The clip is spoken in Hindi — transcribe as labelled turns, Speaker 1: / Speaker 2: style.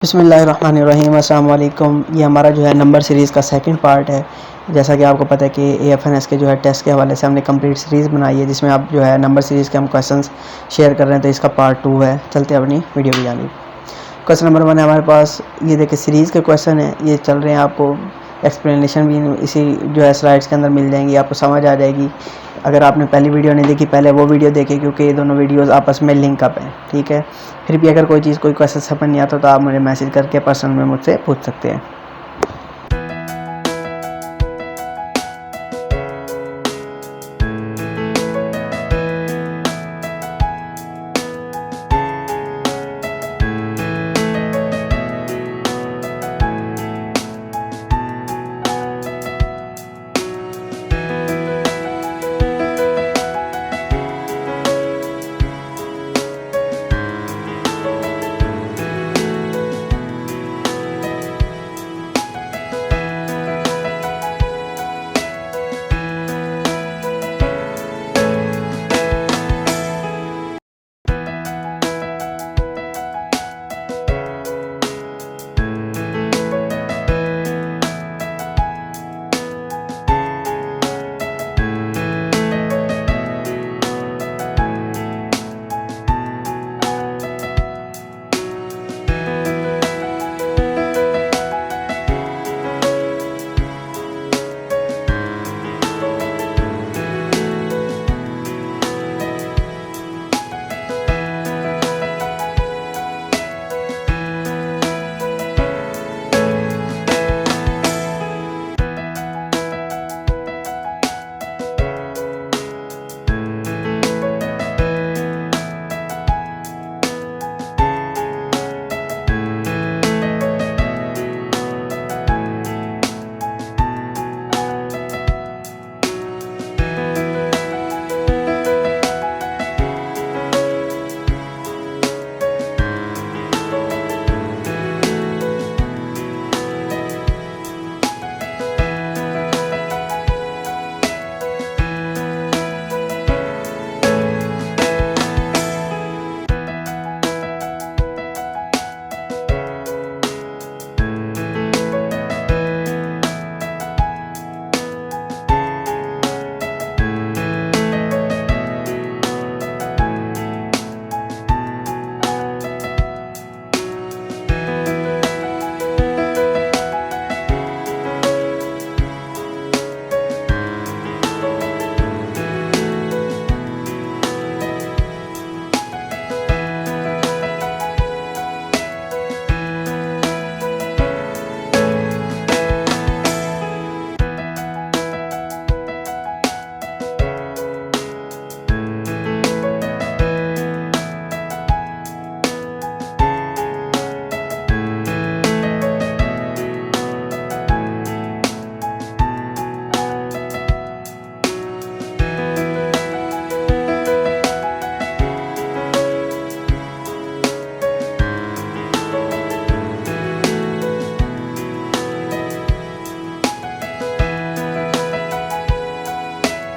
Speaker 1: बिस्मिल्लाहिर्रहमानिर्रहीम अस्सलाम वालेकुम। ये हमारा जो है नंबर सीरीज़ का सेकंड पार्ट है। जैसा कि आपको पता है कि AFNS के जो है टेस्ट के हवाले से हमने कंप्लीट सीरीज़ बनाई है, जिसमें आप जो है नंबर सीरीज़ के हम क्वेश्चंस शेयर कर रहे हैं। तो इसका पार्ट 2 है। चलते हैं अपनी वीडियो की जानिब। क्वेश्चन नंबर 1 है हमारे पास। ये देखिए सीरीज़ के क्वेश्चन है, ये चल रहे हैं। आपको एक्सप्लेनेशन भी इसी जो है स्लाइड्स के अंदर मिल जाएंगी, आपको समझ आ जाएगी। अगर आपने पहली वीडियो नहीं देखी, पहले वो वीडियो देखें, क्योंकि ये दोनों वीडियोस आपस में लिंक अप हैं। ठीक है। फिर भी अगर कोई चीज़ कोई क्वेश्चन समझ नहीं आता तो आप मुझे मैसेज करके पर्सनल में मुझसे पूछ सकते हैं।